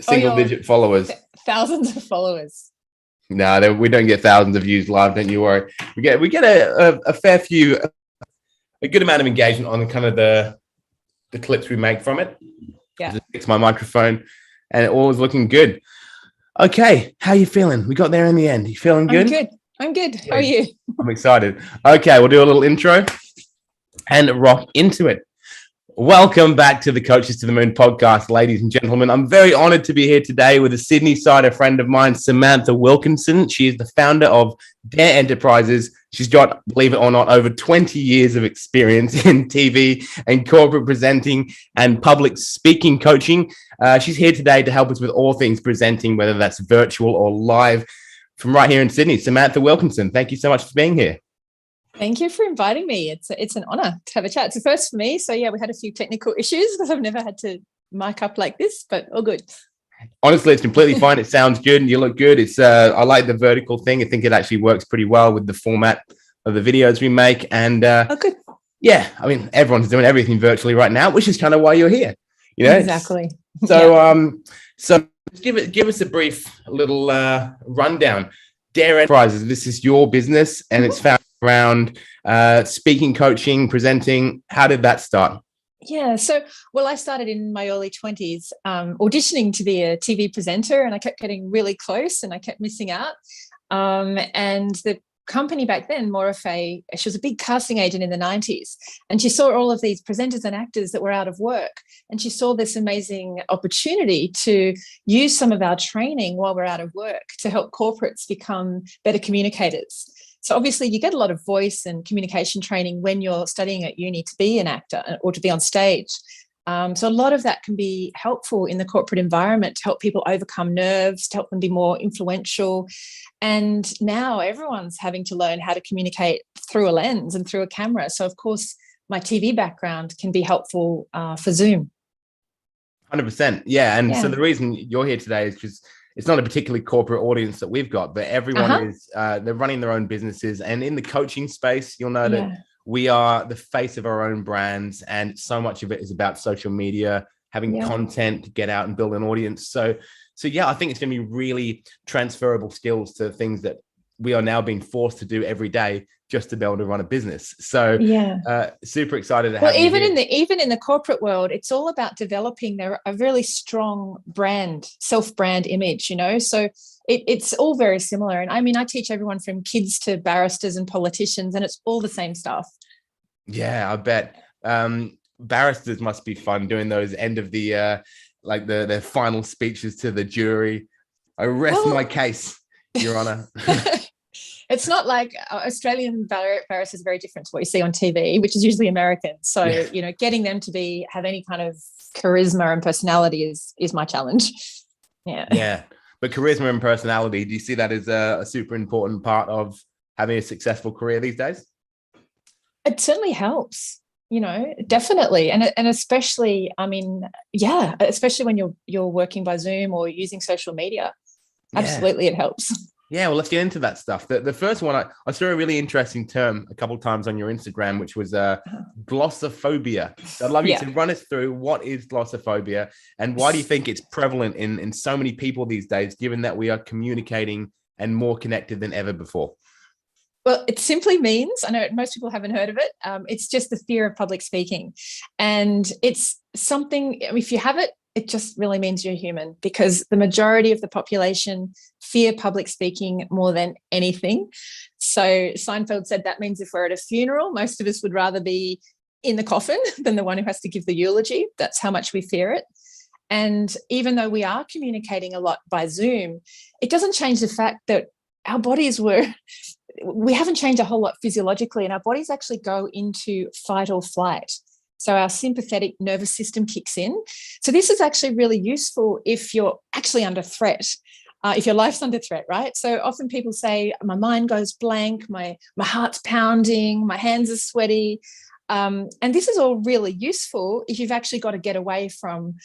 single digit followers. Thousands of followers. No, we don't get thousands of views live. Don't you worry. We get a fair few, a good amount of engagement on kind of the clips we make from it. Yeah, it's my microphone, and it all is looking good. Okay, how you feeling? We got there in the end. You feeling good? I'm good. How are you? I'm excited. Okay, we'll do a little intro and rock into it. Welcome back to the Coaches to the Moon podcast, ladies and gentlemen. I'm very honored to be here today with a Sydney-sider friend of mine, Samantha Wilkinson. She is the founder of Dare Enterprises. She's got, believe it or not, over 20 years of experience in TV and corporate presenting and public speaking coaching. She's here today to help us with all things presenting, whether that's virtual or live, from right here in Sydney. Samantha Wilkinson, thank you so much for being here. Thank you for inviting me. It's an honor to have a chat. It's a first for me. So yeah, we had a few technical issues because I've never had to mic up like this, but all good. Honestly, it's completely fine. It sounds good and you look good. It's I like the vertical thing. I think it actually works pretty well with the format of the videos we make. And good. Yeah, I mean, everyone's doing everything virtually right now, which is kind of why you're here. You know, exactly. So so give us a brief little rundown. Dare Enterprises. This is your business, and it's found around speaking, coaching, presenting. How did that start? Yeah, I started in my early 20s auditioning to be a TV presenter, and I kept getting really close and I kept missing out. And the company back then, Moravian, she was a big casting agent in the 90s, and she saw all of these presenters and actors that were out of work, and she saw this amazing opportunity to use some of our training while we're out of work to help corporates become better communicators. So obviously you get a lot of voice and communication training when you're studying at uni to be an actor or to be on stage. So a lot of that can be helpful in the corporate environment to help people overcome nerves, to help them be more influential. And now everyone's having to learn how to communicate through a lens and through a camera. So of course, my TV background can be helpful for Zoom. 100%. Yeah. And so the reason you're here today is because it's not a particularly corporate audience that we've got, but everyone is, they're running their own businesses. And in the coaching space, you'll know that we are the face of our own brands. And so much of it is about social media, having content to get out and build an audience. So yeah, I think it's going to be really transferable skills to things that we are now being forced to do every day just to be able to run a business. So super excited to have you here. Even in the corporate world, it's all about developing a really strong brand, self-brand image, you know. So it's all very similar. And I mean, I teach everyone from kids to barristers and politicians, and it's all the same stuff. Yeah, I bet. Barristers must be fun doing those end of the like their final speeches to the jury. I rest my case, Your Honor. It's not like Australian barristers are very different to what you see on TV, which is usually American. So, you know, getting them to have any kind of charisma and personality is my challenge. Yeah. Yeah. But charisma and personality, do you see that as a super important part of having a successful career these days? It certainly helps, you know, definitely. And especially, I mean, especially when you're working by Zoom or using social media. Absolutely, it helps. Yeah, well, let's get into that stuff. The first one, I saw a really interesting term a couple of times on your Instagram, which was glossophobia. So I'd love you to run us through what is glossophobia and why do you think it's prevalent in so many people these days, given that we are communicating and more connected than ever before? Well, it simply means, I know most people haven't heard of it, it's just the fear of public speaking. And it's something, if you have it, it just really means you're human, because the majority of the population fear public speaking more than anything. So Seinfeld said that means if we're at a funeral, most of us would rather be in the coffin than the one who has to give the eulogy. That's how much we fear it. And even though we are communicating a lot by Zoom, it doesn't change the fact that our bodies we haven't changed a whole lot physiologically, and our bodies actually go into fight or flight. So our sympathetic nervous system kicks in. So this is actually really useful if you're actually under threat, if your life's under threat, right? So often people say, my mind goes blank, my heart's pounding, my hands are sweaty. And this is all really useful if you've actually got to get away from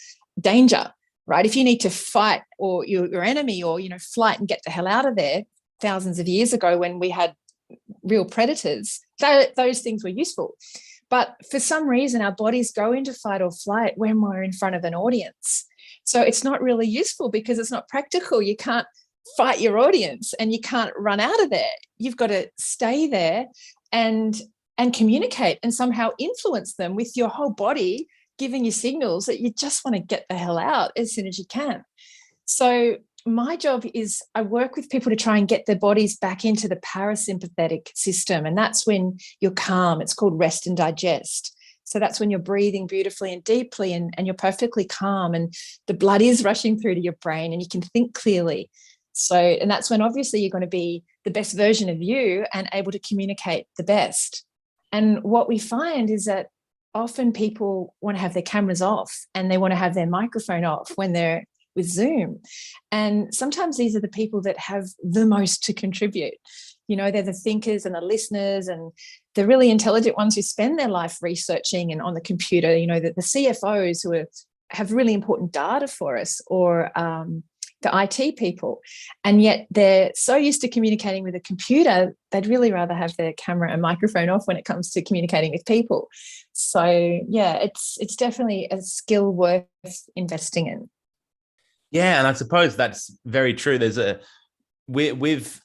danger, right? If you need to fight or your enemy or, you know, flight and get the hell out of there thousands of years ago when we had real predators, those things were useful. But for some reason, our bodies go into fight or flight when we're in front of an audience. So it's not really useful because it's not practical. You can't fight your audience and you can't run out of there. You've got to stay there and communicate and somehow influence them with your whole body, giving you signals that you just want to get the hell out as soon as you can. So my job is I work with people to try and get their bodies back into the parasympathetic system. And that's when you're calm. It's called rest and digest. So that's when you're breathing beautifully and deeply and you're perfectly calm and the blood is rushing through to your brain and you can think clearly. So, and that's when obviously you're going to be the best version of you and able to communicate the best. And what we find is that often people want to have their cameras off and they want to have their microphone off when they're with Zoom. And sometimes these are the people that have the most to contribute. You know, they're the thinkers and the listeners and the really intelligent ones who spend their life researching and on the computer, you know, the CFOs who have really important data for us, or the IT people. And yet they're so used to communicating with a computer, they'd really rather have their camera and microphone off when it comes to communicating with people. So yeah, it's definitely a skill worth investing in. Yeah, and I suppose that's very true. There's with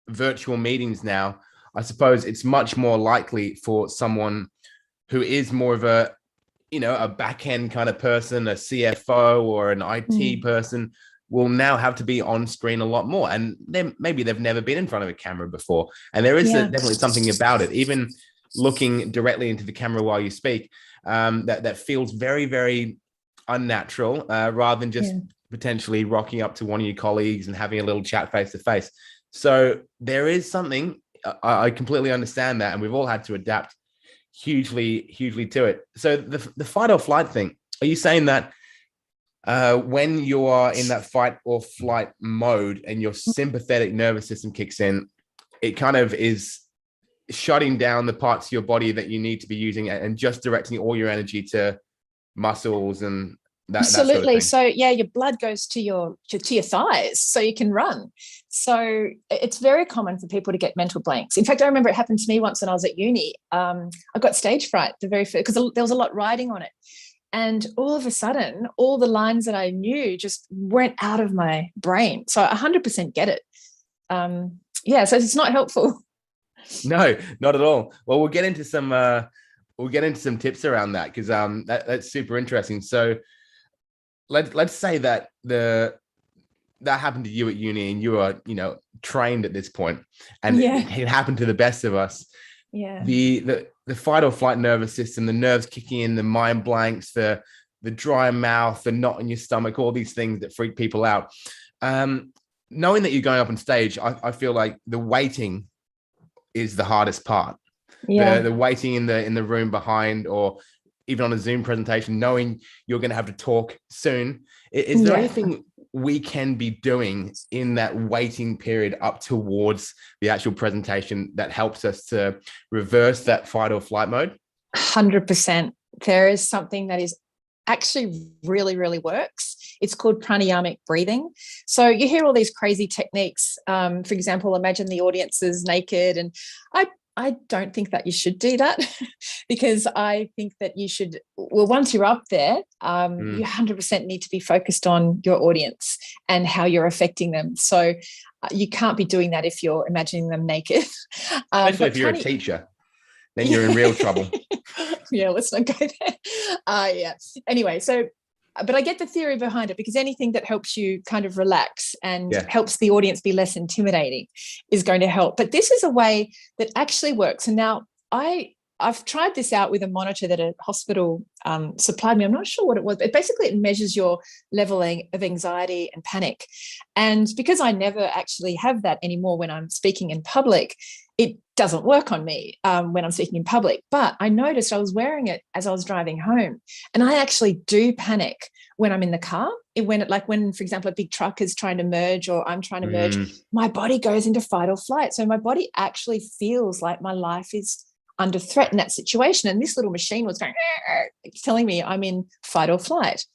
virtual meetings now, I suppose it's much more likely for someone who is more of a, you know, a back end kind of person, a CFO or an IT person, will now have to be on screen a lot more. And then maybe they've never been in front of a camera before. And there is definitely something about it, even looking directly into the camera while you speak, that feels very, very unnatural, rather than just potentially rocking up to one of your colleagues and having a little chat face to face. So there is something, I completely understand that. And we've all had to adapt hugely to it. So the fight or flight thing, are you saying that when you are in that fight or flight mode and your sympathetic nervous system kicks in, it kind of is shutting down the parts of your body that you need to be using and just directing all your energy to muscles and that Absolutely. That sort of thing? So yeah, your blood goes to your thighs so you can run. So it's very common for people to get mental blanks. In fact, I remember it happened to me once when I was at uni. I got stage fright the very first, because there was a lot riding on it. And all of a sudden, all the lines that I knew just went out of my brain. So I 100% get it. So it's not helpful. No, not at all. Well, we'll get into some tips around that, because that's super interesting. So let's say that that happened to you at uni and you are, you know, trained at this point, and it happened to the best of us. Yeah. The fight or flight nervous system, the nerves kicking in, the mind blanks, the dry mouth, the knot in your stomach, all these things that freak people out. Knowing that you're going up on stage, I feel like the waiting is the hardest part. Yeah. The waiting in the room behind, or even on a Zoom presentation, knowing you're going to have to talk soon. Is there anything we can be doing in that waiting period up towards the actual presentation that helps us to reverse that fight or flight mode? 100%. There is something that is actually really, really works. It's called pranayamic breathing. So you hear all these crazy techniques. For example, imagine the audience is naked, and I don't think that you should do that because I think that you should, well, once you're up there, you 100% need to be focused on your audience and how you're affecting them. So you can't be doing that if you're imagining them naked. Especially if you're a teacher, then you're in real trouble. Yeah, let's not go there. Anyway, but I get the theory behind it, because anything that helps you kind of relax and helps the audience be less intimidating is going to help. But this is a way that actually works. And now I've tried this out with a monitor that a hospital supplied me. I'm not sure what it was, but basically it measures your level of anxiety and panic. And because I never actually have that anymore when I'm speaking in public, it doesn't work on me when I'm speaking in public. But I noticed I was wearing it as I was driving home, and I actually do panic when I'm in the car. When, for example, a big truck is trying to merge or I'm trying to merge, my body goes into fight or flight. So my body actually feels like my life is under threat in that situation. And this little machine was going, telling me I'm in fight or flight.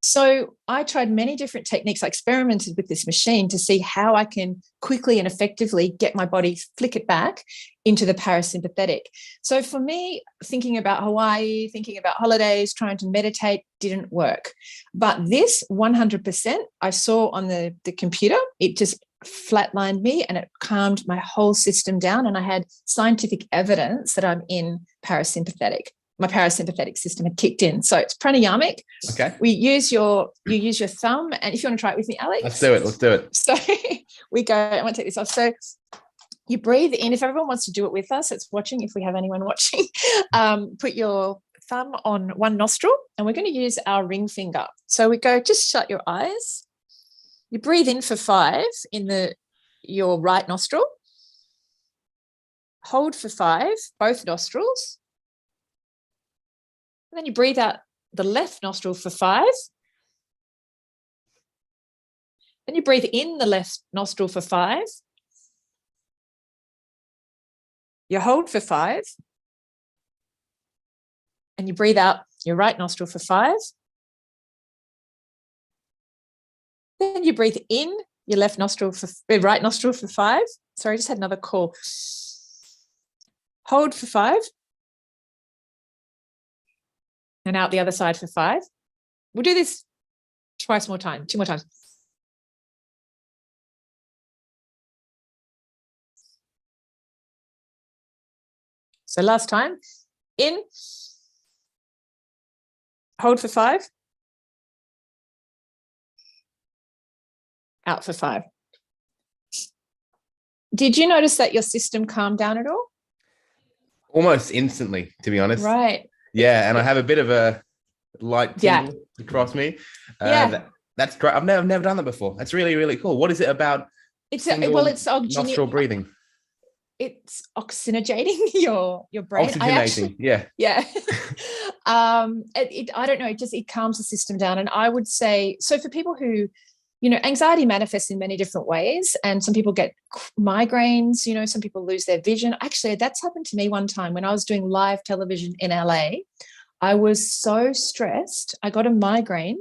So I tried many different techniques. I experimented with this machine to see how I can quickly and effectively get my body, flick it back into the parasympathetic. So for me, thinking about Hawaii, thinking about holidays, trying to meditate didn't work. But this 100% I saw on the computer, it just flatlined me and it calmed my whole system down. And I had scientific evidence that I'm in parasympathetic. My parasympathetic system had kicked in. So it's pranayamic. Okay. You use your thumb, and if you want to try it with me, Alex. Let's do it. So we go, I want to take this off. So you breathe in. If everyone wants to do it with us, it's watching, if we have anyone watching, put your thumb on one nostril, and we're going to use our ring finger. So we go, just shut your eyes. You breathe in for 5 in your right nostril. Hold for 5, both nostrils. And then you breathe out the left nostril for 5. Then you breathe in the left nostril for 5. You hold for 5. And you breathe out your right nostril for 5. Then you breathe in your right nostril for 5. Sorry, I just had another call. Hold for 5. And out the other side for 5. We'll do this 2 more times. So last time, in, hold for 5, out for 5. Did you notice that your system calmed down at all? Almost instantly, to be honest. Right. Yeah, and I have a bit of a light tingle across me. That's great. I've never done that before. That's really, really cool. What is it about? It's nostril breathing. It's oxygenating your brain. Oxygenating, yeah. I don't know. It calms the system down. And I would say, so for people who, anxiety manifests in many different ways, and some people get migraines, some people lose their vision. Actually, that's happened to me one time when I was doing live television in LA. I was so stressed. I got a migraine,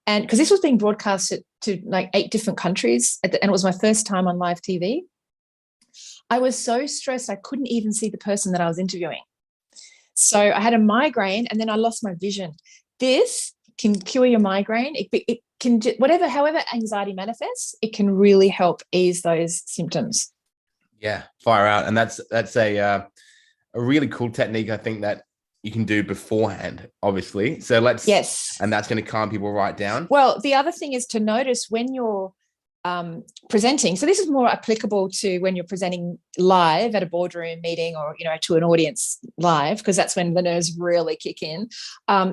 and because this was being broadcasted to like 8 different countries, and it was my first time on live TV. I was so stressed I couldn't even see the person that I was interviewing. So I had a migraine, and then I lost my vision. This can cure your migraine. It can, however anxiety manifests, it can really help ease those symptoms. Yeah, fire out. And that's a really cool technique, I think, that you can do beforehand, obviously. So and that's going to calm people right down. Well, the other thing is to notice when you're presenting. So this is more applicable to when you're presenting live at a boardroom meeting or, to an audience live, because that's when the nerves really kick in.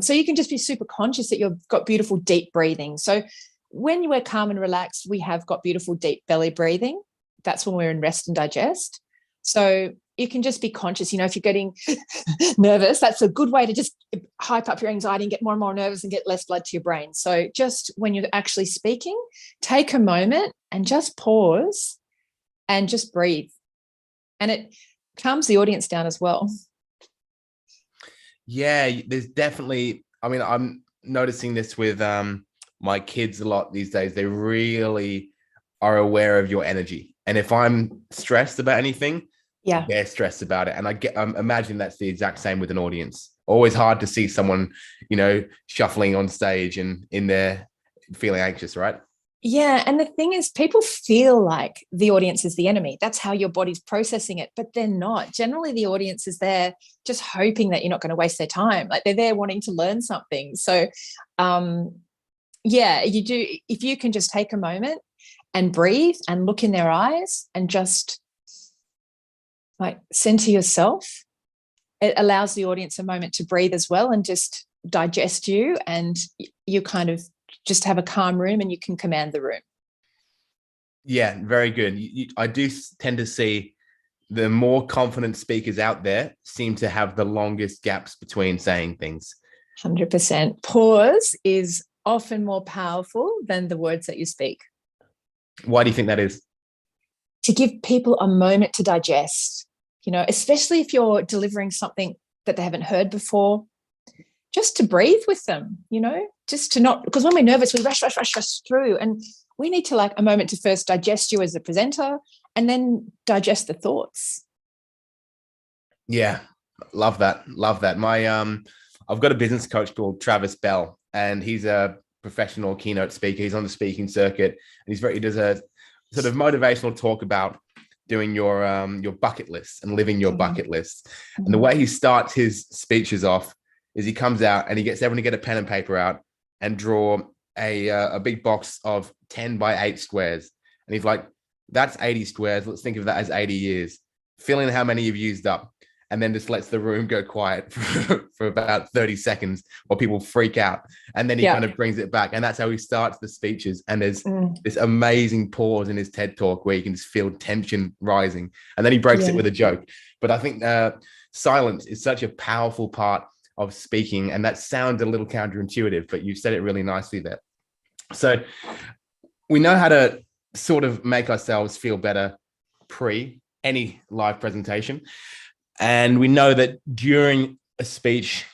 So you can just be super conscious that you've got beautiful deep breathing. So when you are calm and relaxed, we have got beautiful deep belly breathing. That's when we're in rest and digest. So you can just be conscious, if you're getting nervous, that's a good way to just hype up your anxiety and get more and more nervous and get less blood to your brain. So just when you're actually speaking, take a moment and just pause and just breathe. And it calms the audience down as well. Yeah, there's definitely, I'm noticing this with my kids a lot these days. They really are aware of your energy. And if I'm stressed about anything, they're stressed about it. And I imagine that's the exact same with an audience. Always hard to see someone, shuffling on stage and in there feeling anxious, right? Yeah. And the thing is, people feel like the audience is the enemy. That's how your body's processing it, but they're not. Generally, the audience is there just hoping that you're not going to waste their time. Like they're there wanting to learn something. So, you do. If you can just take a moment and breathe and look in their eyes and just center yourself, it allows the audience a moment to breathe as well and just digest you, and you kind of just have a calm room and you can command the room. Yeah, very good. I do tend to see the more confident speakers out there seem to have the longest gaps between saying things. 100%. Pause is often more powerful than the words that you speak. Why do you think that is? To give people a moment to digest, especially if you're delivering something that they haven't heard before. just to breathe with them, just to not, because when we're nervous, we rush through, and we need to like a moment to first digest you as a presenter and then digest the thoughts. Yeah. Love that. I've got a business coach called Travis Bell, and he's a professional keynote speaker. He's on the speaking circuit, and he does a sort of motivational talk about doing your bucket list and living your bucket list. And the way he starts his speeches off is he comes out and he gets everyone to get a pen and paper out and draw a big box of 10 by 8 squares. And he's like, that's 80 squares. Let's think of that as 80 years. Fill in how many you've used up. And then just lets the room go quiet for about 30 seconds while people freak out. And then he kind of brings it back. And that's how he starts the speeches. And there's this amazing pause in his TED talk where you can just feel tension rising. And then he breaks it with a joke. But I think silence is such a powerful part of speaking. And that sounds a little counterintuitive, but you said it really nicely there. So we know how to sort of make ourselves feel better pre any live presentation. And we know that during a speech,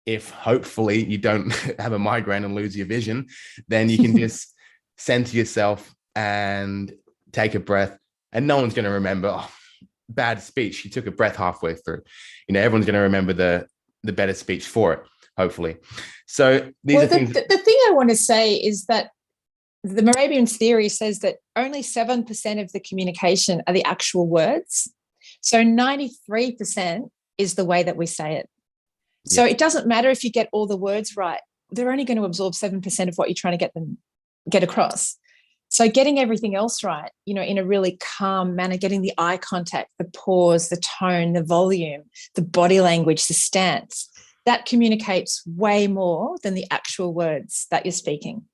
if hopefully you don't have a migraine and lose your vision, then you can just center yourself and take a breath, and no one's going to remember, bad speech. You took a breath halfway through. Everyone's going to remember the better speech for it, hopefully. So these are things. The thing I want to say is that the Moravian theory says that only 7% of the communication are the actual words. So 93% is the way that we say it. So it doesn't matter if you get all the words right. They're only going to absorb 7% of what you're trying to get across. So getting everything else right, in a really calm manner, getting the eye contact, the pause, the tone, the volume, the body language, the stance, that communicates way more than the actual words that you're speaking.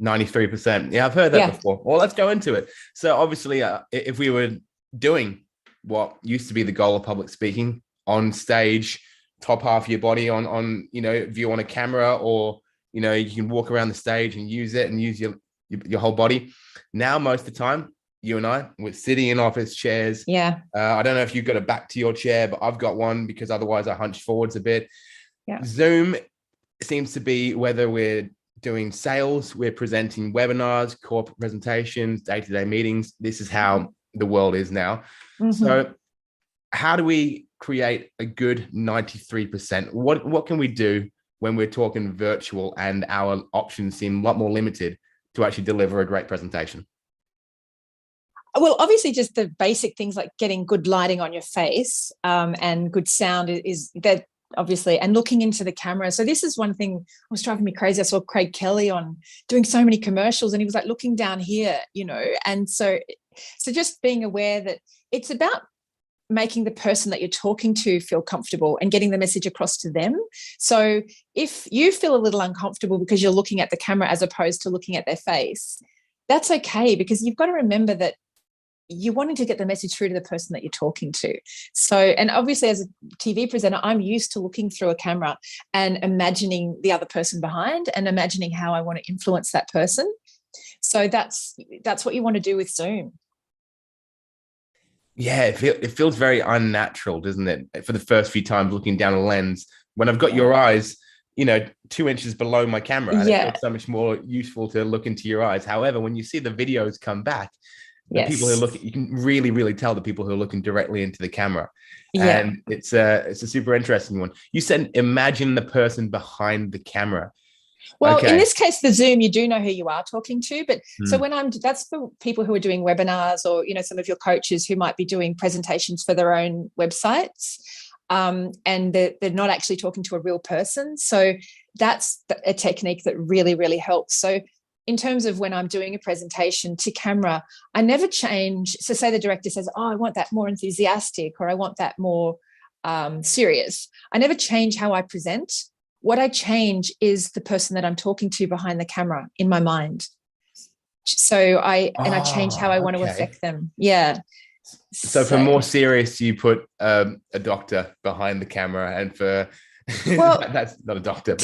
93%. Yeah, I've heard that before. Well, let's go into it. So obviously, if we were doing what used to be the goal of public speaking, on stage, top half of your body on view on a camera, or you can walk around the stage and use it and use your whole body. Now most of the time, you and we're sitting in office chairs. I don't know if you've got a back to your chair, but I've got one because otherwise I hunch forwards a bit. Zoom seems to be, whether we're doing sales, we're presenting webinars, corporate presentations, day-to-day meetings, this is how the world is now. So how do we create a good 93%? What can we do when we're talking virtual and our options seem a lot more limited to actually deliver a great presentation? Well, obviously just the basic things like getting good lighting on your face and good sound is that, obviously, and looking into the camera. So this is one thing was driving me crazy. I saw Craig Kelly on doing so many commercials and he was like looking down here, and so just being aware that it's about making the person that you're talking to feel comfortable and getting the message across to them. So if you feel a little uncomfortable because you're looking at the camera as opposed to looking at their face, that's okay, because you've got to remember that you're wanting to get the message through to the person that you're talking to. So, and obviously as a TV presenter, I'm used to looking through a camera and imagining the other person behind and imagining how I want to influence that person. So that's what you want to do with Zoom. Yeah, it feels very unnatural, doesn't it? For the first few times looking down a lens, when I've got your eyes, 2 inches below my camera, and it feels so much more useful to look into your eyes. However, when you see the videos come back, the people who look, you can really, really tell the people who are looking directly into the camera. And it's a super interesting one. You said, imagine the person behind the camera. Well, in this case, the Zoom, you do know who you are talking to. But so that's for people who are doing webinars, or, some of your coaches who might be doing presentations for their own websites, and they're not actually talking to a real person. So that's a technique that really, really helps. So in terms of when I'm doing a presentation to camera, I never change. So say the director says, I want that more enthusiastic, or I want that more serious. I never change how I present. What I change is the person that I'm talking to behind the camera in my mind. So I change how I want to affect them. Yeah. So for more serious, you put a doctor behind the camera, and for that's not a doctor, but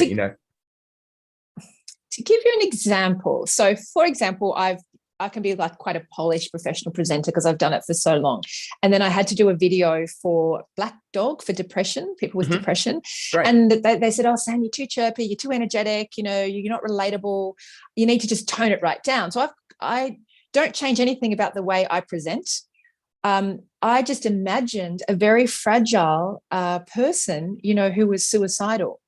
to give you an example. So for example, I've I can be like quite a polished professional presenter because I've done it for so long. And then I had to do a video for Black Dog for depression, people with depression. Right. And they said, oh, Sam, you're too chirpy, you're too energetic, you know, you're not relatable. You need to just tone it right down. So I don't change anything about the way I present. I just imagined a very fragile person, you know, who was suicidal.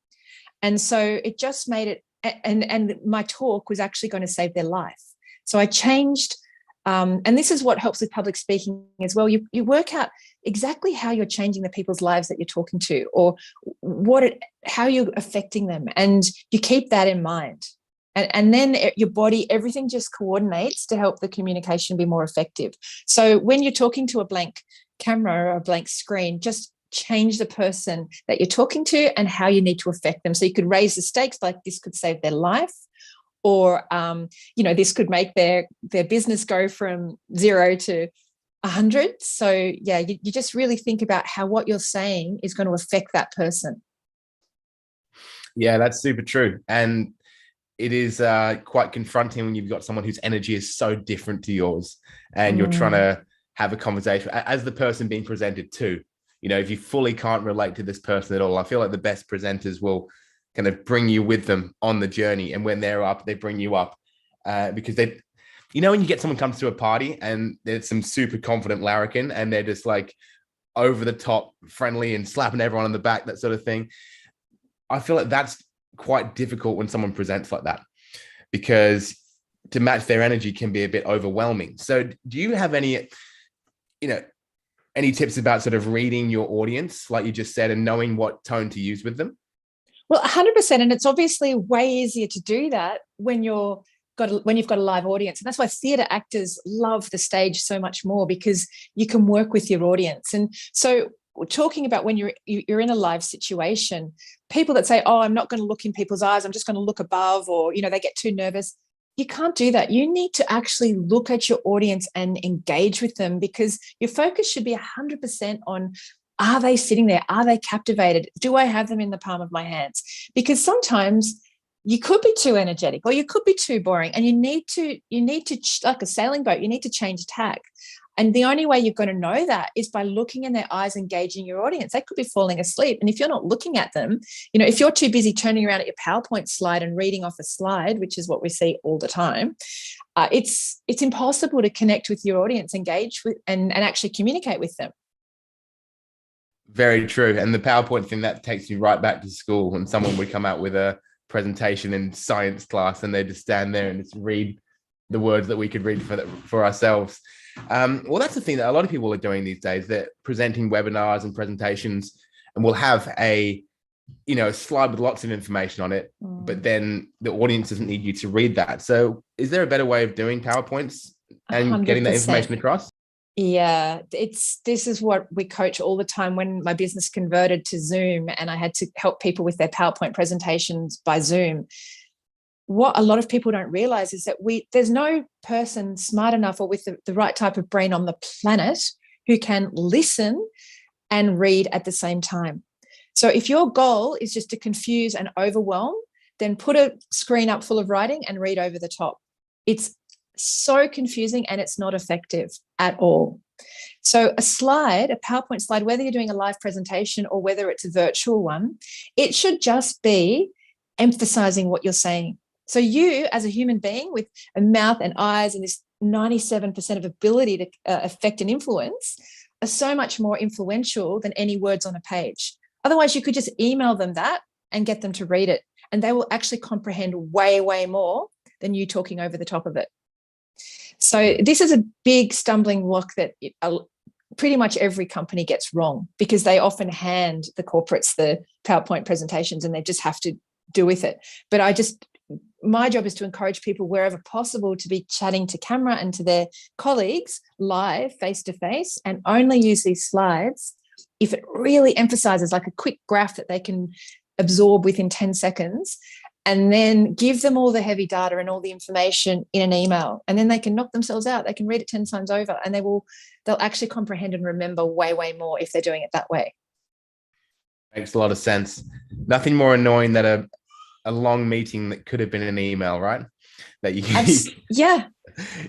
And so it just made it, and my talk was actually going to save their life. So I changed, and this is what helps with public speaking as well. You work out exactly how you're changing the people's lives that you're talking to, or how you're affecting them, and you keep that in mind. And then your body, everything just coordinates to help the communication be more effective. So when you're talking to a blank camera or a blank screen, just change the person that you're talking to and how you need to affect them. So you could raise the stakes, like this could save their life, or you know, this could make their business go from 0 to 100. So yeah, you just really think about how what you're saying is going to affect that person. Yeah, that's super true. And it is quite confronting when you've got someone whose energy is so different to yours, and you're trying to have a conversation as the person being presented to. You know, if you fully can't relate to this person at all, I feel like the best presenters will kind of bring you with them on the journey. And when they're up, they bring you up because they, you know, when you get someone comes to a party and there's some super confident larrikin and they're just like over the top friendly and slapping everyone on the back, that sort of thing. I feel like that's quite difficult when someone presents like that, because to match their energy can be a bit overwhelming. So do you have any, you know, any tips about sort of reading your audience, like you just said, and knowing what tone to use with them? Well, 100%. And it's obviously way easier to do that when you've got a live audience. And that's why theatre actors love the stage so much more, because you can work with your audience. And so talking about when you're in a live situation, people that say, oh, I'm not going to look in people's eyes, I'm just going to look above, or, you know, they get too nervous. You can't do that. You need to actually look at your audience and engage with them, because your focus should be 100% on, are they sitting there? Are they captivated? Do I have them in the palm of my hands? Because sometimes you could be too energetic or you could be too boring, and you need to, like a sailing boat, you need to change tack. And the only way you're going to know that is by looking in their eyes, engaging your audience. They could be falling asleep. And if you're not looking at them, you know, if you're too busy turning around at your PowerPoint slide and reading off a slide, which is what we see all the time, it's impossible to connect with your audience, engage with, and actually communicate with them. Very true. And the PowerPoint thing, that takes me right back to school, when someone would come out with a presentation in science class and they just stand there and just read the words that we could read for ourselves. Well, that's the thing that a lot of people are doing these days. They're presenting webinars and presentations, and we'll have a slide with lots of information on it, but then the audience doesn't need you to read that. So is there a better way of doing PowerPoints and 100%. Getting that information across? Yeah, this is what we coach all the time. When my business converted to Zoom and I had to help people with their PowerPoint presentations by Zoom, what a lot of people don't realize is that there's no person smart enough or with the right type of brain on the planet who can listen and read at the same time. So if your goal is just to confuse and overwhelm, then put a screen up full of writing and read over the top. It's so confusing and it's not effective at all. So a PowerPoint slide, whether you're doing a live presentation or whether it's a virtual one, it should just be emphasizing what you're saying. So you, as a human being with a mouth and eyes and this 97% of ability to affect and influence, are so much more influential than any words on a page. Otherwise, you could just email them that and get them to read it, and they will actually comprehend way, way more than you talking over the top of it. So this is a big stumbling block that pretty much every company gets wrong, because they often hand the corporates the PowerPoint presentations and they just have to do with it. But my job is to encourage people wherever possible to be chatting to camera and to their colleagues live, face to face, and only use these slides if it really emphasizes, like a quick graph that they can absorb within 10 seconds, and then give them all the heavy data and all the information in an email, and then they can knock themselves out. They can read it 10 times over, and they'll actually comprehend and remember way, way more if they're doing it that way. Makes a lot of sense. Nothing more annoying than a long meeting that could have been an email, right? That you yeah.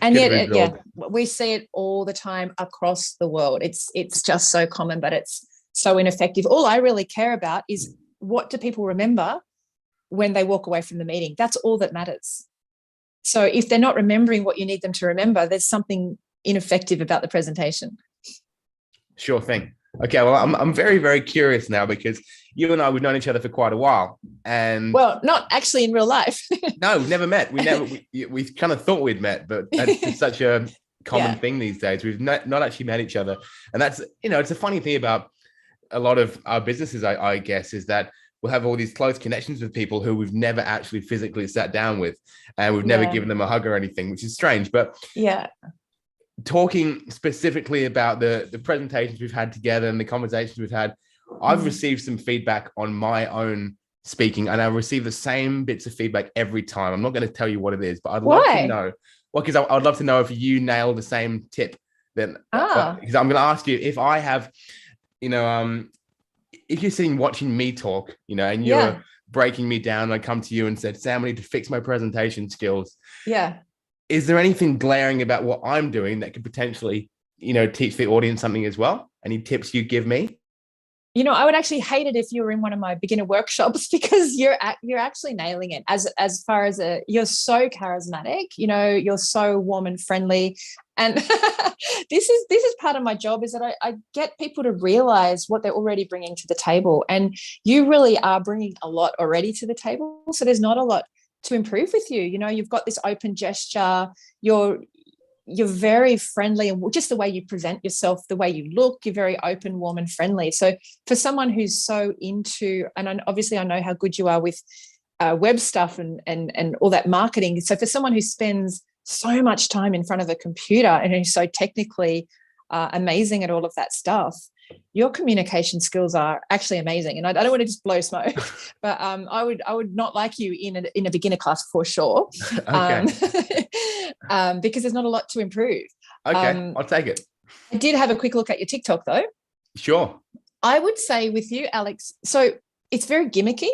And Could have yet, yeah, absorbed. we see it all the time across the world. It's just so common, but it's so ineffective. All I really care about is, what do people remember when they walk away from the meeting? That's all that matters. So if they're not remembering what you need them to remember, there's something ineffective about the presentation. Sure thing. Okay, well, I'm very, very curious now, because you and I, we've known each other for quite a while, and well, not actually in real life. no, we've never met. We kind of thought we'd met, but it's such a common thing these days. We've not actually met each other, and that's, it's a funny thing about a lot of our businesses, I guess, is that we'll have all these close connections with people who we've never actually physically sat down with, and we've never given them a hug or anything, which is strange. But talking specifically about the presentations we've had together and the conversations we've had, I've received some feedback on my own speaking, and I receive the same bits of feedback every time. I'm not going to tell you what it is, but I'd love to know. Well, because I'd love to know if you nail the same tip. Then, because I'm going to ask you, if I have, if you're sitting watching me talk, and you're breaking me down, and I come to you and said, Sam, I need to fix my presentation skills. Yeah. Is there anything glaring about what I'm doing that could potentially, teach the audience something as well? Any tips you give me? I would actually hate it if you were in one of my beginner workshops, because you're actually nailing it. As far as you're so charismatic, you're so warm and friendly, and this is part of my job, is that I get people to realize what they're already bringing to the table, and you really are bringing a lot already to the table. So there's not a lot to improve with you. You've got this open gesture. You're very friendly, and just the way you present yourself, the way you look, you're very open, warm, and friendly. So for someone who's so into, and obviously I know how good you are with web stuff and all that marketing. So for someone who spends so much time in front of a computer and who's so technically amazing at all of that stuff, your communication skills are actually amazing. And I don't want to just blow smoke, but I would not like you in a beginner class for sure. Okay. Because there's not a lot to improve. Okay, I'll take it. I did have a quick look at your TikTok though. Sure. I would say with you, Alex, so it's very gimmicky.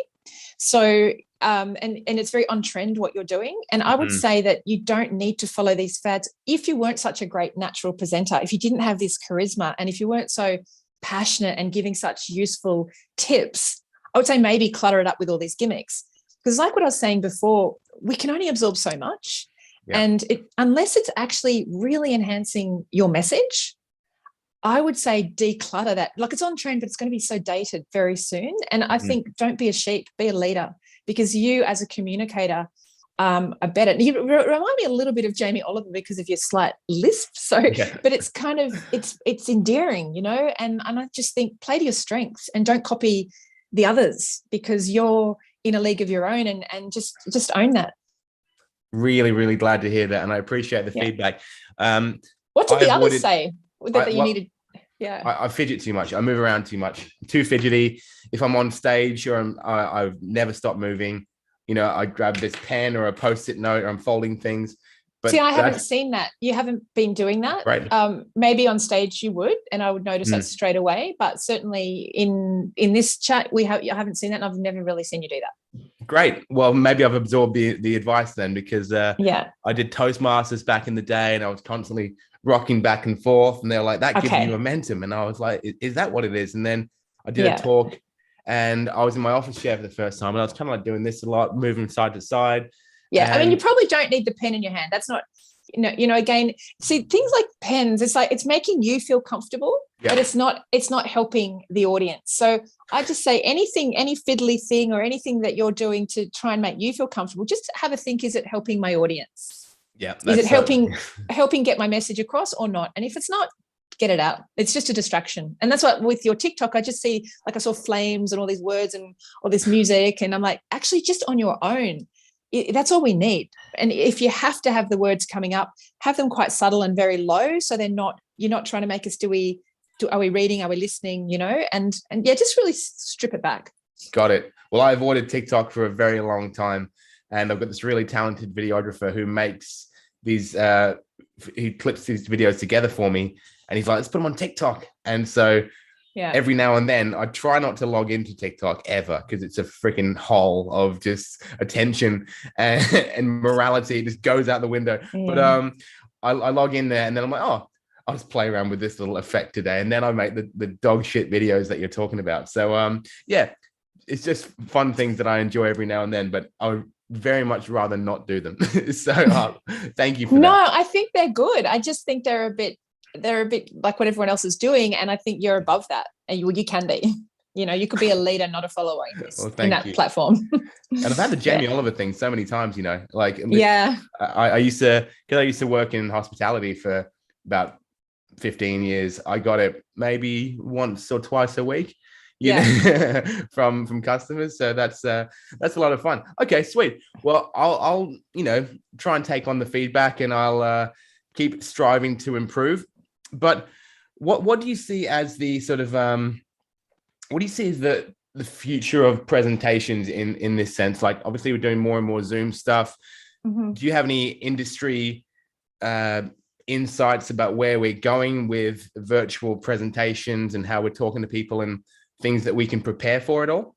So and it's very on trend what you're doing. And I would say that you don't need to follow these fads. If you weren't such a great natural presenter, if you didn't have this charisma, and if you weren't so passionate and giving such useful tips, I would say maybe clutter it up with all these gimmicks. Because like what I was saying before, we can only absorb so much. Yeah. And unless it's actually really enhancing your message, I would say declutter that. Like, it's on trend, but it's going to be so dated very soon. And I think don't be a sheep, be a leader, because you as a communicator are better. You remind me a little bit of Jamie Oliver because of your slight lisp. So, but it's kind of, it's endearing, and I just think play to your strengths and don't copy the others, because you're in a league of your own, and just own that. Really, really glad to hear that. And I appreciate the feedback. What did the others say that you needed? Yeah. I fidget too much. I move around too much. Too fidgety. If I'm on stage or I've never stopped moving, I grab this pen or a Post-it note, or I'm folding things. But see, I haven't seen that. You haven't been doing that. Right. Maybe on stage you would, and I would notice that straight away. But certainly in this chat, I haven't seen that, and I've never really seen you do that. Great. Well, maybe I've absorbed the advice then, because I did Toastmasters back in the day, and I was constantly rocking back and forth, and they're like, that gives you momentum. And I was like, is that what it is? And then I did a talk, and I was in my office chair for the first time, and I was kind of like doing this a lot, moving side to side. Yeah. I mean, you probably don't need the pen in your hand. That's not, again, see, things like pens, it's like, it's making you feel comfortable, but it's not helping the audience. So I just say anything, any fiddly thing or anything that you're doing to try and make you feel comfortable, just have a think, is it helping my audience? Yeah. Is it helping get my message across or not? And if it's not, get it out. It's just a distraction. And that's what with your TikTok, I just see, like, I saw flames and all these words and all this music. And I'm like, actually just on your own, that's all we need. And if you have to have the words coming up, have them quite subtle and very low, so you're not trying to make us are we reading, are we listening, and just really strip it back. Got it. Well, I avoided TikTok for a very long time, and I've got this really talented videographer who makes these he clips these videos together for me, and he's like, let's put them on TikTok. And so Yeah. every now and then I try not to log into TikTok ever, because it's a freaking hole of just attention and morality. It just goes out the window. But I log in there and then I'm like, oh, I'll just play around with this little effect today. And then I make the dog shit videos that you're talking about. So yeah, it's just fun things that I enjoy every now and then, but I would very much rather not do them. So thank you for that. No, I think they're good. I just think they're a bit like what everyone else is doing. And I think you're above that. And you can be. You could be a leader, not a follower in that platform. And I've had the Jamie Oliver thing so many times, like, yeah. I used to work in hospitality for about 15 years. I got it maybe once or twice a week, from customers. So that's a lot of fun. Okay, sweet. Well, I'll try and take on the feedback, and I'll keep striving to improve. But what do you see as the sort of what do you see as the future of presentations in this sense? Like, obviously we're doing more and more Zoom stuff. Mm-hmm. Do you have any industry insights about where we're going with virtual presentations and how we're talking to people and things that we can prepare for it all?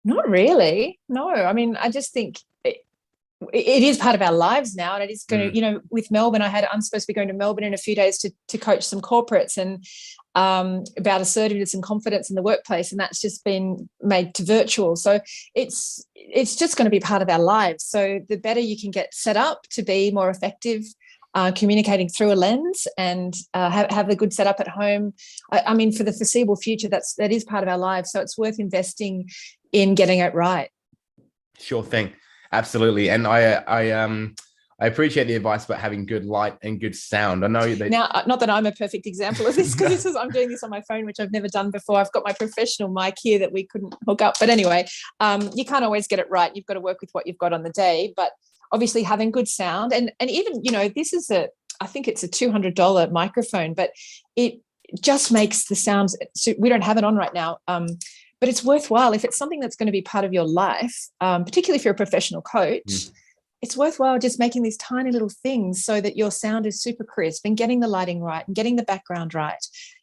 Not really. No, I mean, I just think it is part of our lives now, and it is going to, with Melbourne, I'm supposed to be going to Melbourne in a few days to coach some corporates and about assertiveness and confidence in the workplace, and that's just been made to virtual. So it's just going to be part of our lives. So the better you can get set up to be more effective communicating through a lens, and have a good setup at home. I mean, for the foreseeable future, that is part of our lives. So it's worth investing in getting it right. Sure thing. Absolutely. And I appreciate the advice about having good light and good sound. I know that now, not that I'm a perfect example of this, because I'm doing this on my phone, which I've never done before. I've got my professional mic here that we couldn't hook up. But anyway, you can't always get it right. You've got to work with what you've got on the day. But obviously having good sound, and even, this is I think it's a $200 microphone, but it just makes the sounds. We don't have it on right now. But it's worthwhile if it's something that's going to be part of your life, particularly if you're a professional coach. It's worthwhile just making these tiny little things so that your sound is super crisp, and getting the lighting right and getting the background right.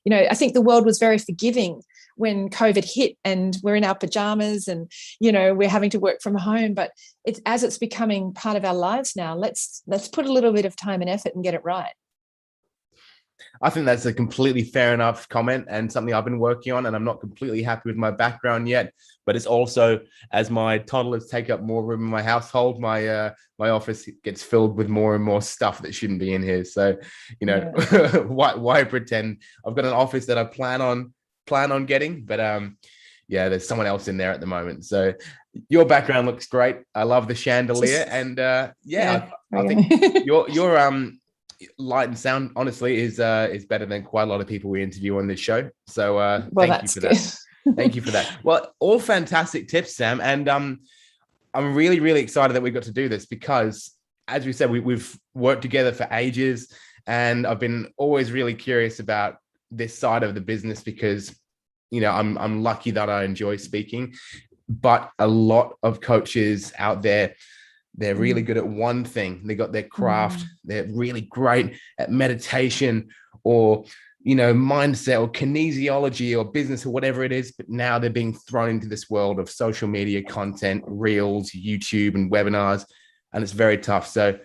I think the world was very forgiving when COVID hit, and we're in our pajamas and, we're having to work from home. But it's becoming part of our lives now. Let's put a little bit of time and effort and get it right. I think that's a completely fair enough comment, and something I've been working on, and I'm not completely happy with my background yet, but it's also, as my toddlers take up more room in my household, my office gets filled with more and more stuff that shouldn't be in here. So, why pretend? I've got an office that I plan on getting, but there's someone else in there at the moment. So your background looks great. I love the chandelier, and I think your light and sound, honestly, is better than quite a lot of people we interview on this show. So thank you for that. Thank you for that. Well, all fantastic tips, Sam. And I'm really, really excited that we got to do this, because, as we said, we've worked together for ages, and I've been always really curious about this side of the business, because, I'm lucky that I enjoy speaking, but a lot of coaches out there, they're really good at one thing. They got their craft. They're really great at meditation or, mindset or kinesiology or business or whatever it is. But now they're being thrown into this world of social media content, reels, YouTube, and webinars. And it's very tough. So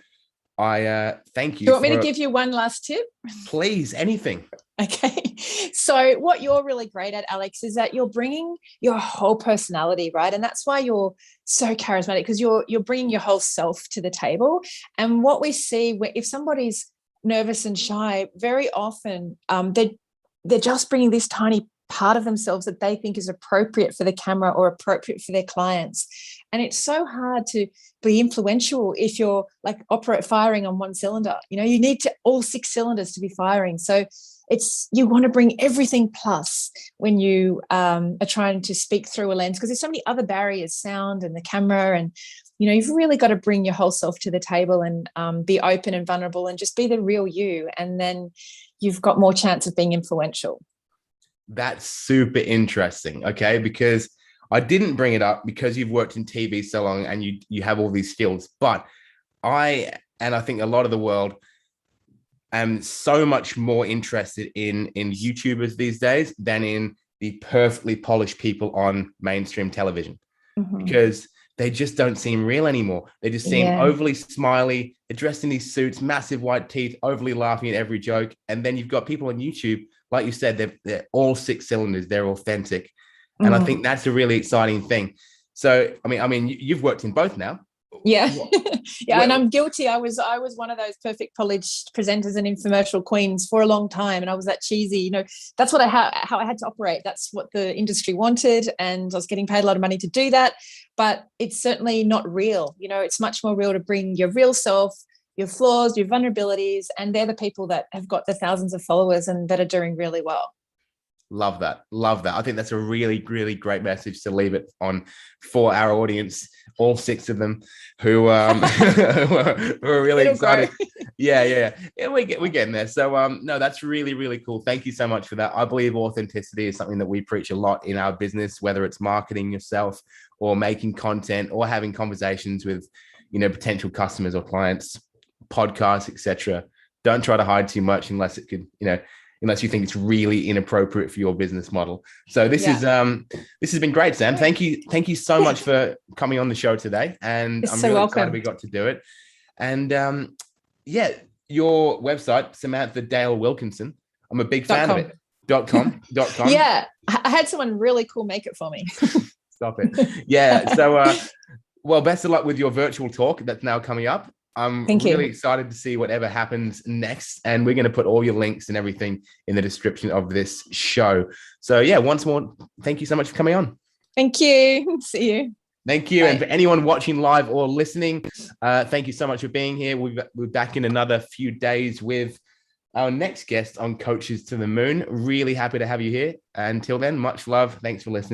I thank you. Do you want me to give you one last tip? Please, anything. Okay. So what you're really great at, Alex, is that you're bringing your whole personality, right? And that's why you're so charismatic, because you're bringing your whole self to the table. And what we see, if somebody's nervous and shy, very often they're just bringing this tiny part of themselves that they think is appropriate for the camera or appropriate for their clients. And it's so hard to be influential if you're like firing on one cylinder. You need all 6 cylinders to be firing. So you want to bring everything plus when you are trying to speak through a lens, because there's so many other barriers, sound and the camera, and you've really got to bring your whole self to the table and be open and vulnerable and just be the real you, and then you've got more chance of being influential. That's super interesting, okay? Because I didn't bring it up because you've worked in TV so long and you have all these skills, but I think a lot of the world, am so much more interested in YouTubers these days than in the perfectly polished people on mainstream television, because they just don't seem real anymore. They just seem overly smiley. They're dressed in these suits, massive white teeth, overly laughing at every joke. And then you've got people on YouTube, like you said, they're all six cylinders. They're authentic. And I think that's a really exciting thing. So, I mean, you've worked in both now. Yeah. And I'm guilty. I was one of those perfect polished presenters and infomercial queens for a long time. And I was that cheesy, that's what how I had to operate. That's what the industry wanted. And I was getting paid a lot of money to do that. But it's certainly not real. It's much more real to bring your real self, your flaws, your vulnerabilities. And they're the people that have got the thousands of followers and that are doing really well. Love that. I think that's a really, really great message to leave it on for our audience, all six of them who are really excited. Yeah. We're getting there. So no, that's really, really cool. Thank you so much for that. I believe authenticity is something that we preach a lot in our business, whether it's marketing yourself or making content or having conversations with, potential customers or clients, podcasts, etc. Don't try to hide too much unless it could, unless you think it's really inappropriate for your business model. So this has been great, Sam. Thank you so much for coming on the show today. And I'm really excited we got to do it. And your website, Samantha Dale Wilkinson, I'm a big fan of it. .com. Yeah. I had someone really cool make it for me. Stop it. Yeah. So, well, best of luck with your virtual talk that's now coming up. I'm really excited to see whatever happens next. And we're going to put all your links and everything in the description of this show. So once more, thank you so much for coming on. Thank you. See you. Thank you. Bye. And for anyone watching live or listening, thank you so much for being here. We're back in another few days with our next guest on Coaches to the Moon. Really happy to have you here. Until then, much love. Thanks for listening.